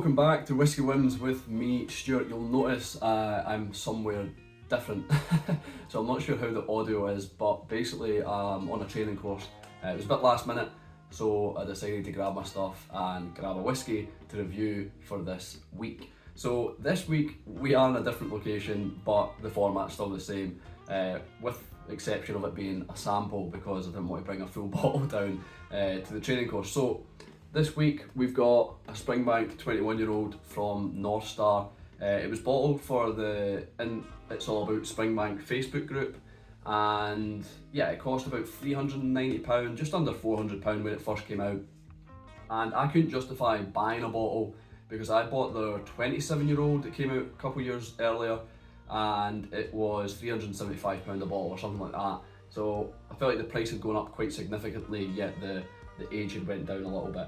welcome back to Whisky Wins with me, Stuart. You'll notice I'm somewhere different, so I'm not sure how the audio is, but basically I'm on a training course. It was a bit last minute, so I decided to grab my stuff and grab a whiskey to review for this week. So this week we are in a different location, but the format's still the same, with the exception of it being a sample because I didn't want to bring a full bottle down to the training course. So this week we've got a Springbank 21-year-old from North Star. It was bottled for the It's All About Springbank Facebook group, and yeah, it cost about £390, just under £400 when it first came out. And I couldn't justify buying a bottle because I bought their 27-year-old that came out a couple years earlier, and it was £375 a bottle or something like that. So I felt like the price had gone up quite significantly, yet the age had went down a little bit.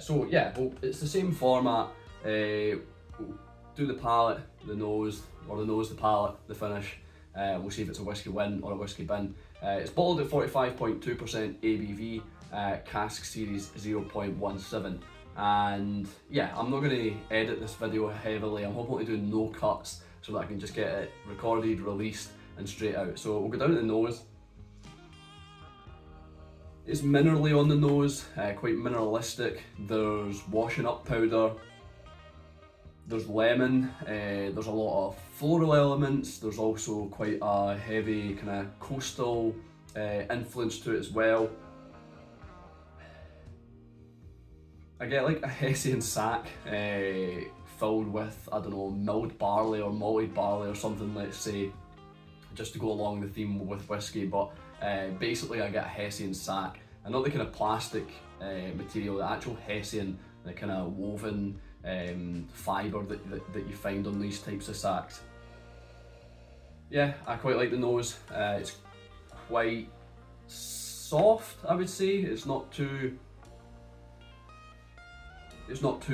So yeah, well, it's the same format. We'll do the palate, the nose, the palate, the finish. We'll see if it's a Whisky Win or a Whisky Bin. It's bottled at 45.2% ABV, cask series 0.17. And yeah, I'm not going to edit this video heavily. I'm hoping to do no cuts so that I can just get it recorded, released and straight out. So we'll go down to the nose. It's minerally on the nose, quite mineralistic. There's washing up powder, there's lemon, there's a lot of floral elements. There's also quite a heavy kind of coastal influence to it as well. I get like a Hessian sack filled with, I don't know, milled barley or malted barley or something, let's say, just to go along the theme with whiskey, but basically I get a Hessian sack, and not the kind of plastic material, the actual Hessian, the kind of woven fibre that you find on these types of sacks. Yeah, I quite like the nose. It's quite soft, I would say. It's not too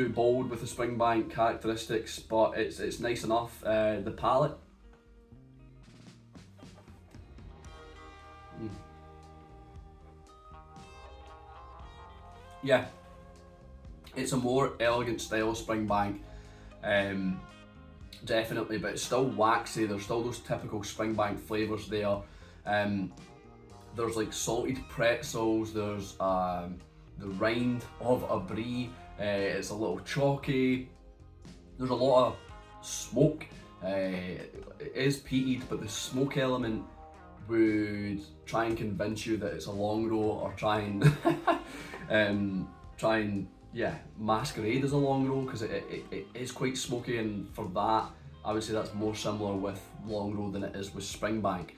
bold with the Springbank characteristics, but it's nice enough. The palate. Yeah, it's a more elegant style Springbank, definitely, but it's still waxy. There's still those typical Springbank flavours there. There's like salted pretzels, there's the rind of a brie, it's a little chalky, there's a lot of smoke. It is peated, but the smoke element would try and convince you that it's a long row, or try and masquerade as a long row, because it is quite smoky, and for that I would say that's more similar with long row than it is with Springbank.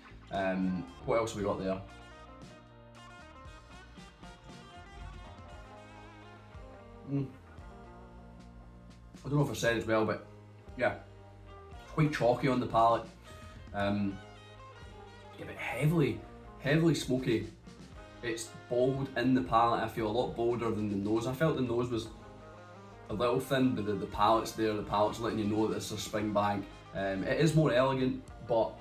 What else have we got there? I don't know if I said as well, but yeah, quite chalky on the palate. Yeah, but heavily smoky. It's bold in the palate. I feel a lot bolder than the nose. I felt the nose was a little thin, but the palate's there. The palate's letting you know that it's a Springbank. It is more elegant, but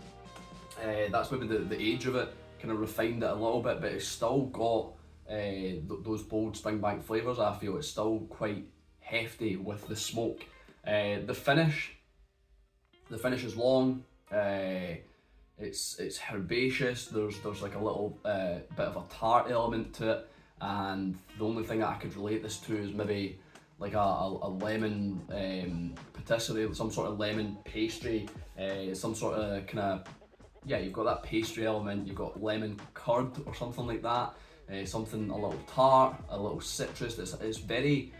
that's maybe the age of it kind of refined it a little bit, but it's still got those bold Springbank flavours. I feel it's still quite hefty with the smoke. The finish is long. It's herbaceous. There's like a little bit of a tart element to it, and the only thing that I could relate this to is maybe like a lemon patisserie, some sort of lemon pastry, some sort of kind of, yeah, you've got that pastry element, you've got lemon curd or something like that, something a little tart, a little citrus. It's very,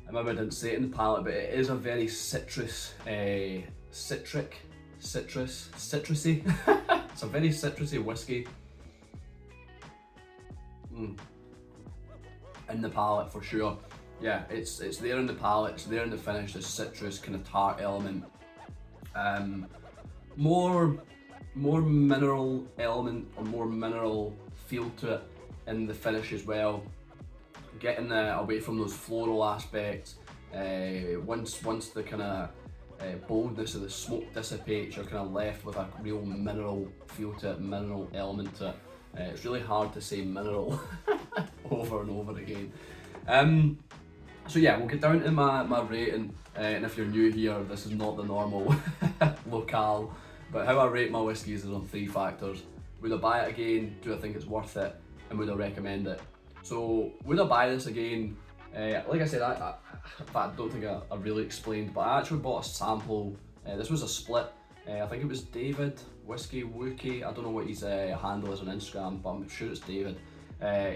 I maybe I didn't say it in the palate, but it is a very citrusy. It's a very citrusy whiskey. In the palate for sure. Yeah, it's there in the palate, it's there in the finish, the citrus kind of tart element. More mineral element, or more mineral feel to it in the finish as well. Getting away from those floral aspects. Once the kind of boldness of the smoke dissipates, you're kind of left with a real mineral feel to it, mineral element to it. It's really hard to say mineral over and over again. So yeah, we'll get down to my rating, and if you're new here, this is not the normal locale, but how I rate my whiskies is on 3 factors. Would I buy it again? Do I think it's worth it? And would I recommend it? So would I buy this again? Like I said, in fact, I don't think I really explained, but I actually bought a sample. This was a split. I think it was David, Whisky Wookie. I don't know what his handle is on Instagram, but I'm sure it's David.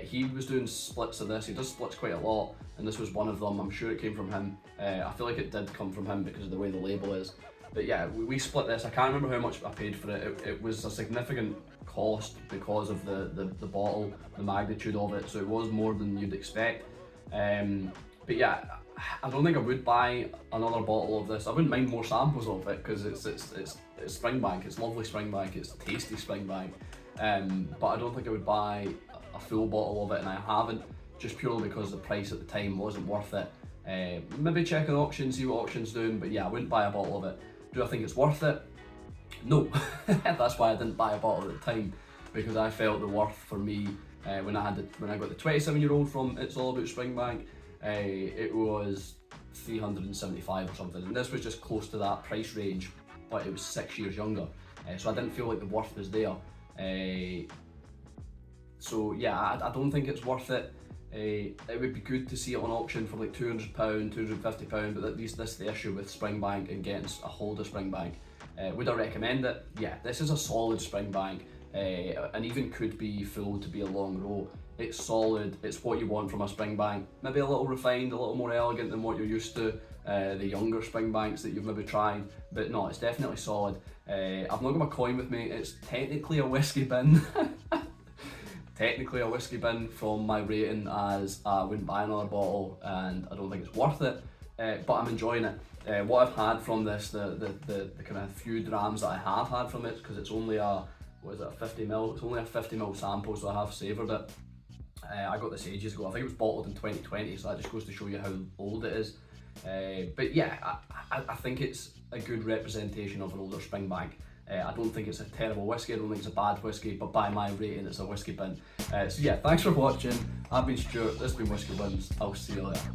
He was doing splits of this. He does splits quite a lot, and this was one of them. I'm sure it came from him. I feel like it did come from him because of the way the label is. But yeah, we split this. I can't remember how much I paid for it. It was a significant cost because of the bottle, the magnitude of it, so it was more than you'd expect. But yeah, I don't think I would buy another bottle of this. I wouldn't mind more samples of it because it's Springbank. It's lovely Springbank. It's tasty Springbank. But I don't think I would buy a full bottle of it, and I haven't, just purely because the price at the time wasn't worth it. Maybe check an auction, see what auction's doing, but yeah, I wouldn't buy a bottle of it. Do I think it's worth it? No. That's why I didn't buy a bottle at the time, because I felt the worth for me when I got the 27-year-old from It's All About Springbank. It was 375 or something, and this was just close to that price range, but it was 6 years younger, so I didn't feel like the worth was there. So yeah, I don't think it's worth it. It would be good to see it on auction for like £200, £250, but at least this is the issue with Springbank and getting a hold of Springbank. Would I recommend it? Yeah, this is a solid Springbank, and even could be full to be a long row. It's solid, it's what you want from a Springbank. Maybe a little refined, a little more elegant than what you're used to, the younger Springbanks that you've maybe tried, but no, it's definitely solid. I've not got my coin with me. It's technically a whiskey bin. Technically a whiskey bin from my rating, as I wouldn't buy another bottle and I don't think it's worth it, but I'm enjoying it. What I've had from this, the kind of few drams that I have had from it, because it's only a, what is it, a 50ml, it's only a 50ml sample, so I have savoured it. I got this ages ago. I think it was bottled in 2020, so that just goes to show you how old it is. But yeah, I think it's a good representation of an older Springbank. I don't think it's a terrible whiskey, I don't think it's a bad whiskey, but by my rating it's a whiskey bin. So yeah, thanks for watching. I've been Stuart, this has been Whisky Wins. I'll see you later.